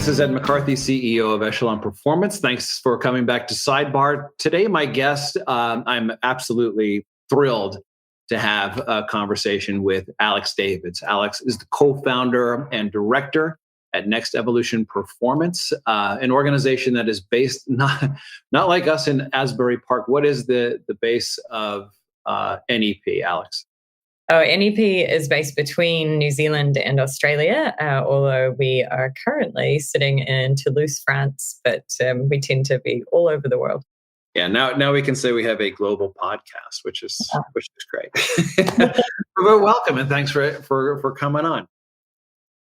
This is Ed McCarthy, CEO of Echelon Performance. Thanks for coming back to SideBar. Today, my guest, I'm absolutely thrilled to have a conversation with Alex Davids. Alex is the co-founder and director at Next Evolution Performance, an organization that is based not like us in Asbury Park. What is the base of NEP, Alex? Oh, NEP is based between New Zealand and Australia, although we are currently sitting in Toulouse, France, but we tend to be all over the world. Yeah, now we can say we have a global podcast, which is great. But welcome and thanks for coming on.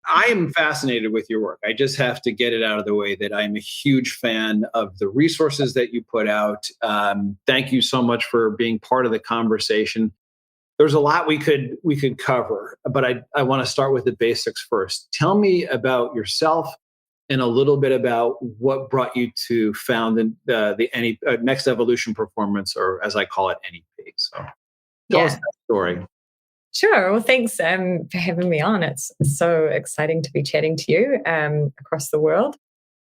I am fascinated with your work. I just have to get it out of the way that I'm a huge fan of the resources that you put out. Thank you so much for being part of the conversation. There's a lot we could cover, but I want to start with the basics first. Tell me about yourself and a little bit about what brought you to found the Next Evolution Performance, or as I call it, NEP. So tell us that story. Sure. Well, thanks for having me on. It's so exciting to be chatting to you across the world.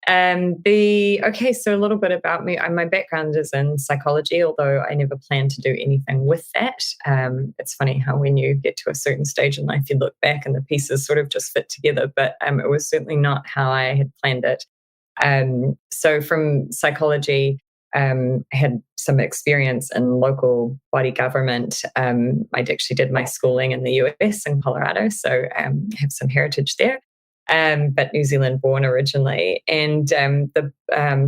So a little bit about me. My background is in psychology, although I never planned to do anything with that. It's funny how when you get to a certain stage in life, you look back and the pieces sort of just fit together, but it was certainly not how I had planned it. So from psychology, I had some experience in local body government. I actually did my schooling in the US in Colorado, so I have some heritage there. But New Zealand born originally. And the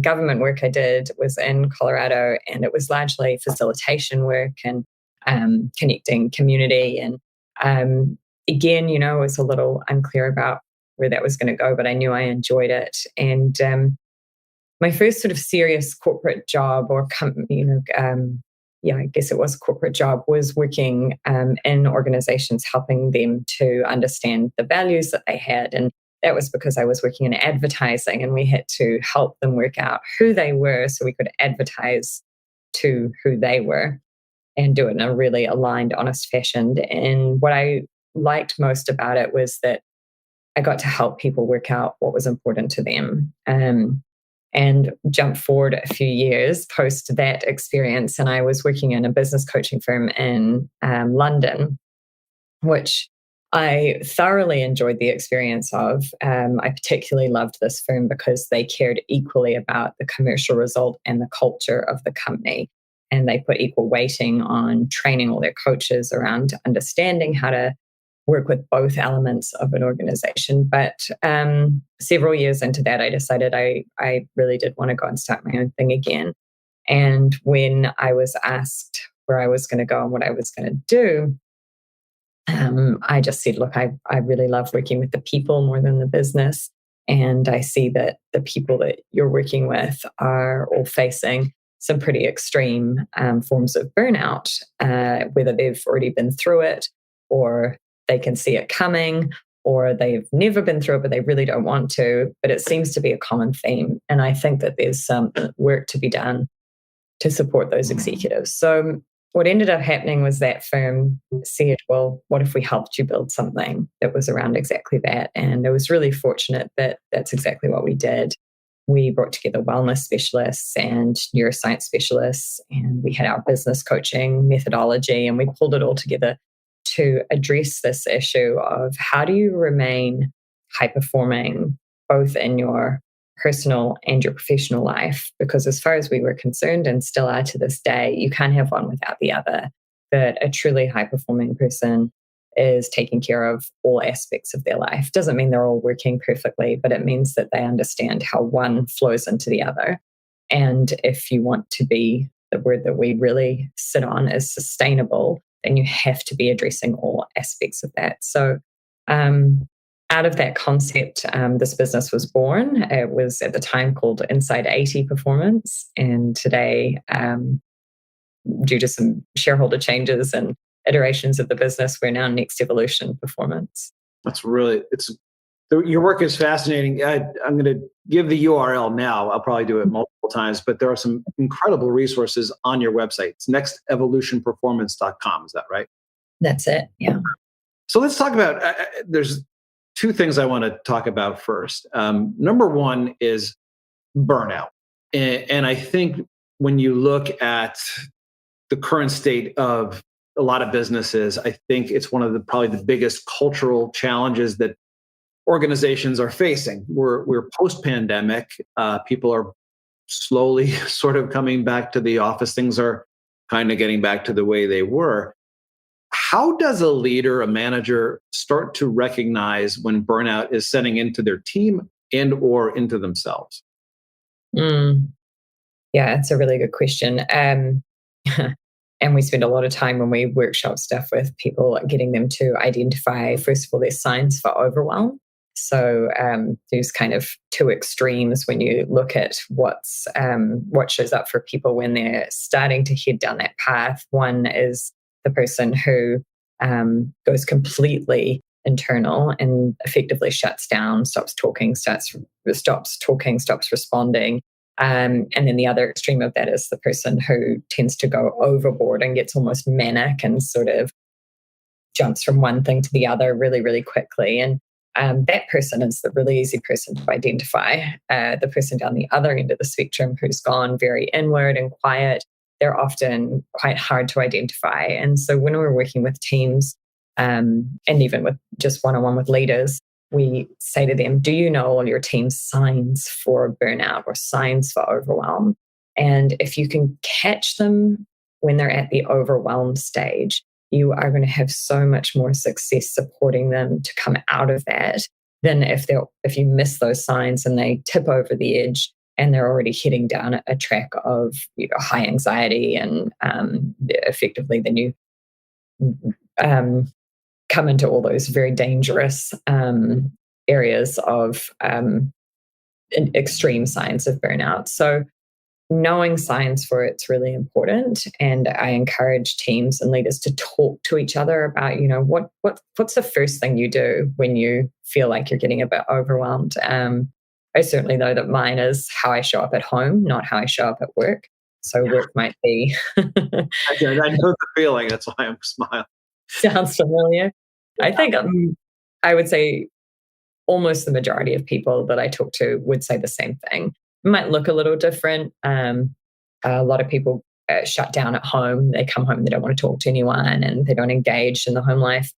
government work I did was in Colorado, and it was largely facilitation work and connecting community. And again, I was a little unclear about where that was going to go, but I knew I enjoyed it. And my first sort of serious corporate job or company, I guess it was a corporate job, was working in organizations, helping them to understand the values that they had. And that was because I was working in advertising, and we had to help them work out who they were so we could advertise to who they were and do it in a really aligned, honest fashion. And what I liked most about it was that I got to help people work out what was important to them. And jump forward a few years post that experience, and I was working in a business coaching firm in London, which I thoroughly enjoyed the experience of. I particularly loved this firm because they cared equally about the commercial result and the culture of the company. And they put equal weighting on training all their coaches around understanding how to work with both elements of an organization. But several years into that, I decided I really did want to go and start my own thing again. And when I was asked where I was going to go and what I was going to do, I just said, look, I really love working with the people more than the business. And I see that the people that you're working with are all facing some pretty extreme forms of burnout, whether they've already been through it, or they can see it coming, or they've never been through it, but they really don't want to. But it seems to be a common theme. And I think that there's some work to be done to support those executives. So what ended up happening was that firm said, well, what if we helped you build something that was around exactly that? And I was really fortunate that that's exactly what we did. We brought together wellness specialists and neuroscience specialists, and we had our business coaching methodology, and we pulled it all together to address this issue of how do you remain high performing both in your personal and your professional life? Because as far as we were concerned, and still are to this day, you can't have one without the other. That a truly high performing person is taking care of all aspects of their life. Doesn't mean they're all working perfectly, but it means that they understand how one flows into the other. And if you want to be, the word that we really sit on is sustainable, then you have to be addressing all aspects of that. So out of that concept, this business was born. It was at the time called Inside 80 Performance. And today, due to some shareholder changes and iterations of the business, we're now Next Evolution Performance. Your work is fascinating. I'm going to give the URL now. I'll probably do it multiple times, but there are some incredible resources on your website. It's nextevolutionperformance.com. Is that right? That's it. Yeah. So let's talk about, there's two things I want to talk about first. Number one is burnout. And I think when you look at the current state of a lot of businesses, I think it's one of the probably the biggest cultural challenges that organizations are facing. We're post pandemic. People are slowly sort of coming back to the office. Things are kind of getting back to the way they were. How does a leader, a manager, start to recognize when burnout is setting into their team and or into themselves? Mm, yeah, it's a really good question. And we spend a lot of time when we workshop stuff with people, getting them to identify, first of all, their signs for overwhelm. So there's kind of two extremes when you look at what shows up for people when they're starting to head down that path. One is the person who goes completely internal and effectively shuts down, stops talking, stops responding. And then the other extreme of that is the person who tends to go overboard and gets almost manic and sort of jumps from one thing to the other really, really quickly. And that person is the really easy person to identify. The person down the other end of the spectrum who's gone very inward and quiet, they're often quite hard to identify. And so when we're working with teams, and even with just one-on-one with leaders, we say to them, do you know all your team's signs for burnout or signs for overwhelm? And if you can catch them when they're at the overwhelmed stage, you are going to have so much more success supporting them to come out of that than if you miss those signs and they tip over the edge and they're already heading down a track of high anxiety and effectively then you come into all those very dangerous areas of extreme signs of burnout. So knowing signs for it's really important. And I encourage teams and leaders to talk to each other about, what's the first thing you do when you feel like you're getting a bit overwhelmed. I certainly know that mine is how I show up at home, not how I show up at work. So work might be. I know the feeling. That's why I'm smiling. Sounds familiar. I think I would say almost the majority of people that I talk to would say the same thing. It might look a little different. A lot of people shut down at home. They come home, they don't want to talk to anyone and they don't engage in the home life.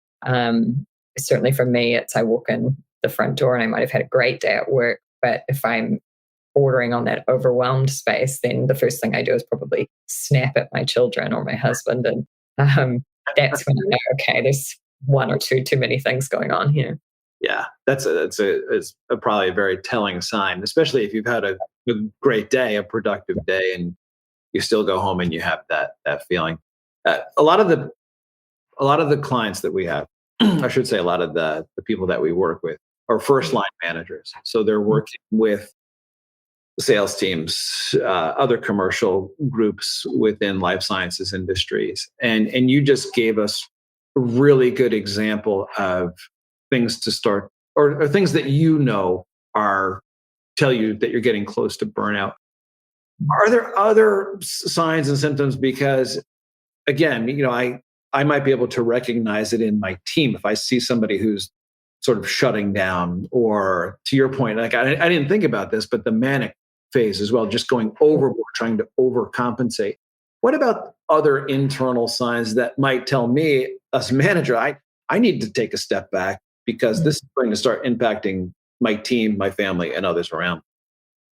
Certainly for me, it's I walk in the front door and I might have had a great day at work. But if I'm bordering on that overwhelmed space, then the first thing I do is probably snap at my children or my husband. And that's when I know, okay, there's one or two too many things going on here. Yeah, it's probably a very telling sign, especially if you've had a great day, a productive day, and you still go home and you have that feeling. A lot of the clients that we have, I should say, a lot of the people that we work with are first line managers. So they're working with sales teams, other commercial groups within life sciences industries, and you just gave us a really good example of things to start or things that are tell you that you're getting close to burnout. Are there other signs and symptoms? Because again, I might be able to recognize it in my team if I see somebody who's sort of shutting down, or to your point, like I didn't think about this, but the manic phase as well, just going overboard, trying to overcompensate. What about other internal signs that might tell me as a manager, I need to take a step back because this is going to start impacting my team, my family, and others around?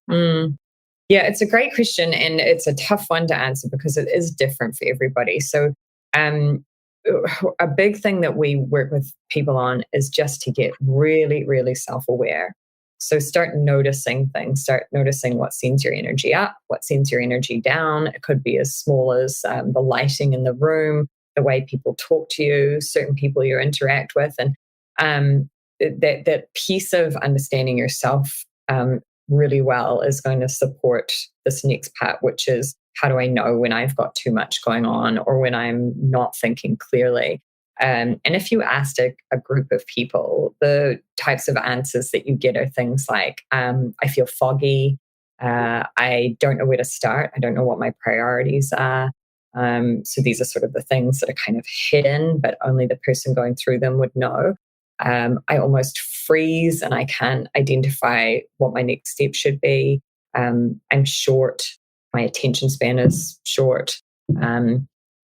Yeah, it's a great question. And it's a tough one to answer because it is different for everybody. So a big thing that we work with people on is just to get really, really self-aware. So start noticing things, start noticing what sends your energy up, what sends your energy down. It could be as small as the lighting in the room, the way people talk to you, certain people you interact with. And that piece of understanding yourself really well is going to support this next part, which is how do I know when I've got too much going on or when I'm not thinking clearly? And if you asked a group of people, the types of answers that you get are things like, I feel foggy, I don't know where to start, I don't know what my priorities are. So these are sort of the things that are kind of hidden, but only the person going through them would know. I almost freeze and I can't identify what my next step should be. I'm short, my attention span is short,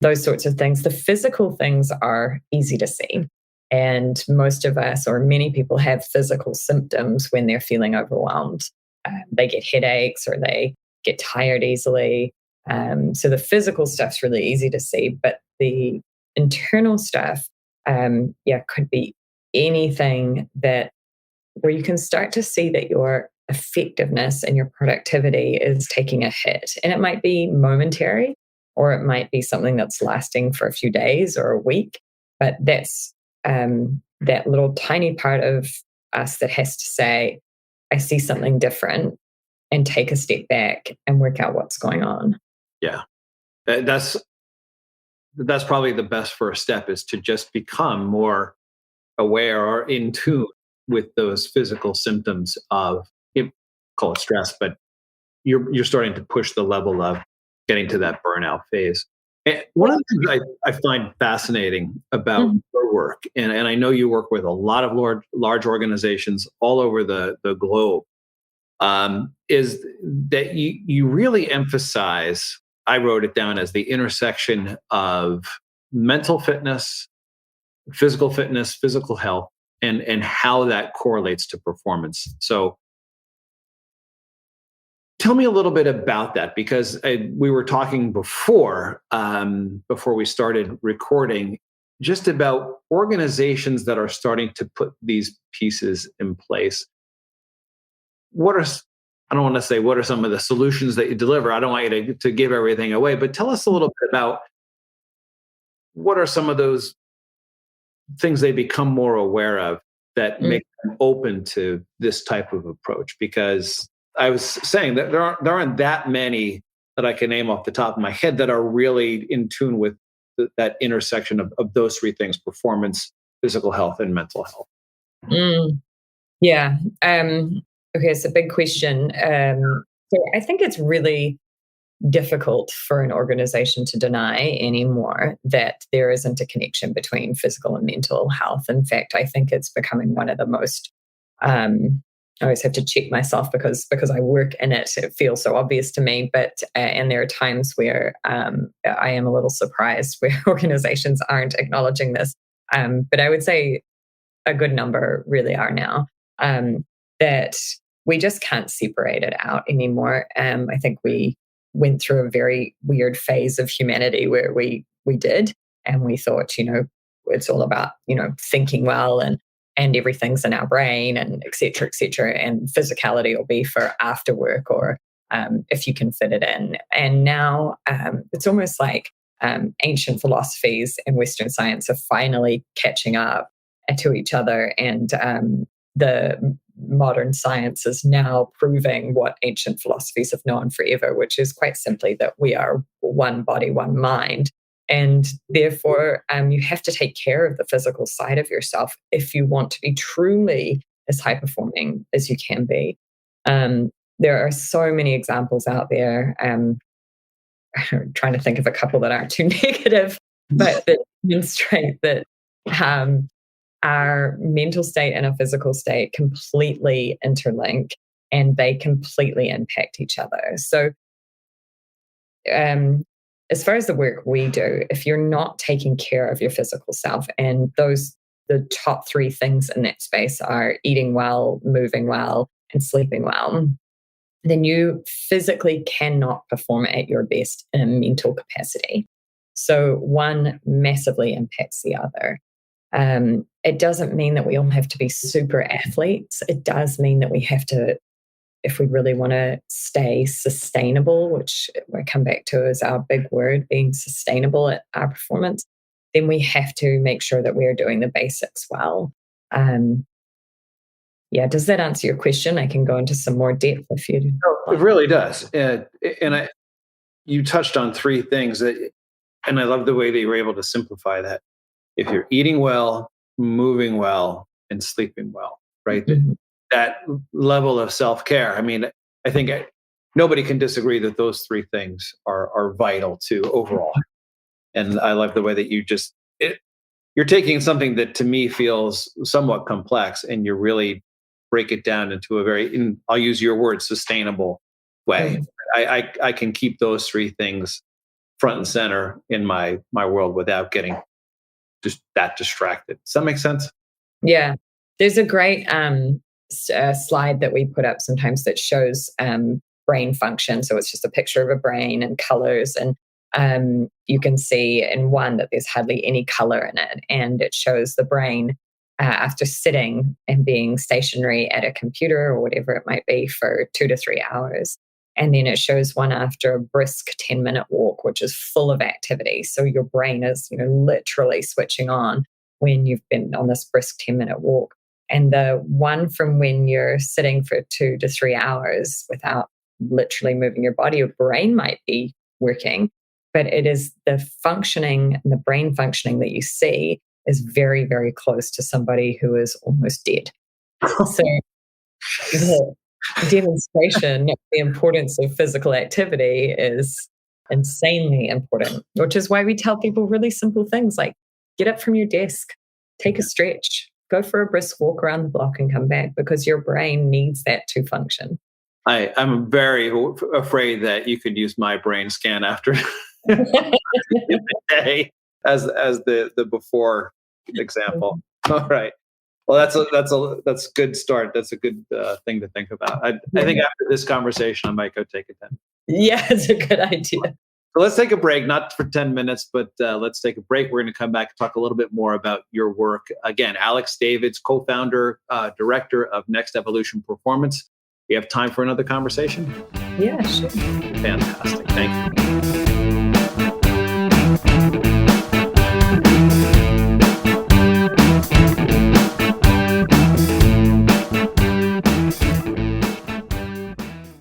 those sorts of things. The physical things are easy to see. And most of us, or many people, have physical symptoms when they're feeling overwhelmed. They get headaches or they get tired easily. So the physical stuff's really easy to see, but the internal stuff, could be anything that where you can start to see that your effectiveness and your productivity is taking a hit. And it might be momentary, or it might be something that's lasting for a few days or a week. But that's that little tiny part of us that has to say, I see something different, and take a step back and work out what's going on. Yeah. That's probably the best first step, is to just become more aware or in tune with those physical symptoms of, call it stress, but you're starting to push the level of getting to that burnout phase. And one of the things I find fascinating about your work, and I know you work with a lot of large organizations all over the globe, is that you really emphasize, I wrote it down as the intersection of mental fitness, physical health, and how that correlates to performance. So tell me a little bit about that, because we were talking before we started recording, just about organizations that are starting to put these pieces in place. I don't want to say what are some of the solutions that you deliver. I don't want you to give everything away, but tell us a little bit about what are some of those things they become more aware of that make them open to this type of approach. Because I was saying that there aren't that many that I can name off the top of my head that are really in tune with that intersection of those three things: performance, physical health, and mental health. Yeah. Okay, it's a big question. So I think it's really difficult for an organization to deny anymore that there isn't a connection between physical and mental health. In fact, I think it's becoming one of the most, I always have to check myself because I work in it. It feels so obvious to me, but and there are times where I am a little surprised where organizations aren't acknowledging this. But I would say a good number really are now, that we just can't separate it out anymore. I think we went through a very weird phase of humanity where we did, and we thought, it's all about, thinking well and everything's in our brain and et cetera, and physicality will be for after work or if you can fit it in. And now it's almost like ancient philosophies and Western science are finally catching up to each other, and the modern science is now proving what ancient philosophies have known forever, which is quite simply that we are one body, one mind. And therefore, you have to take care of the physical side of yourself if you want to be truly as high performing as you can be. There are so many examples out there. I'm trying to think of a couple that aren't too negative, but that demonstrate that our mental state and our physical state completely interlink, and they completely impact each other. So as far as the work we do, if you're not taking care of your physical self, and the top three things in that space are eating well, moving well, and sleeping well, then you physically cannot perform at your best in a mental capacity. So one massively impacts the other. It doesn't mean that we all have to be super athletes. It does mean that we have to, if we really want to stay sustainable, which I come back to as our big word, being sustainable at our performance, then we have to make sure that we are doing the basics well. Does that answer your question? I can go into some more depth if you. Oh, it really does. You touched on three things and I love the way that you were able to simplify that. If you're eating well, moving well, and sleeping well, right? Mm-hmm. That level of self-care. I mean, I think nobody can disagree that those three things are vital to overall. And I love the way that you're taking something that to me feels somewhat complex, and you really break it down into a I'll use your word, sustainable way. Mm. I can keep those three things front and center in my world without getting just that distracted. Does that make sense? Yeah. There's a great slide that we put up sometimes that shows brain function. So it's just a picture of a brain and colors. And you can see in one that there's hardly any color in it. And it shows the brain after sitting and being stationary at a computer or whatever it might be for 2 to 3 hours. And then it shows one after a brisk 10-minute walk, which is full of activity. So your brain is, literally switching on when you've been on this brisk 10-minute walk. And the one from when you're sitting for 2 to 3 hours without literally moving your body, your brain might be working, but it is the functioning and the brain functioning that you see is very, very close to somebody who is almost dead. So the demonstration of the importance of physical activity is insanely important, which is why we tell people really simple things like get up from your desk, take a stretch, go for a brisk walk around the block and come back, because your brain needs that to function. I'm very afraid that you could use my brain scan after the day as the before example. All right. Well, that's a good start. That's a good thing to think about. I think after this conversation, I might go take it then. Yeah, it's a good idea. So let's take a break, not for 10 minutes, but let's take a break. We're going to come back and talk a little bit more about your work. Again, Alex Davids, co-founder, director of Next Evolution Performance. You have time for another conversation? Yeah, sure. Fantastic. Thank you.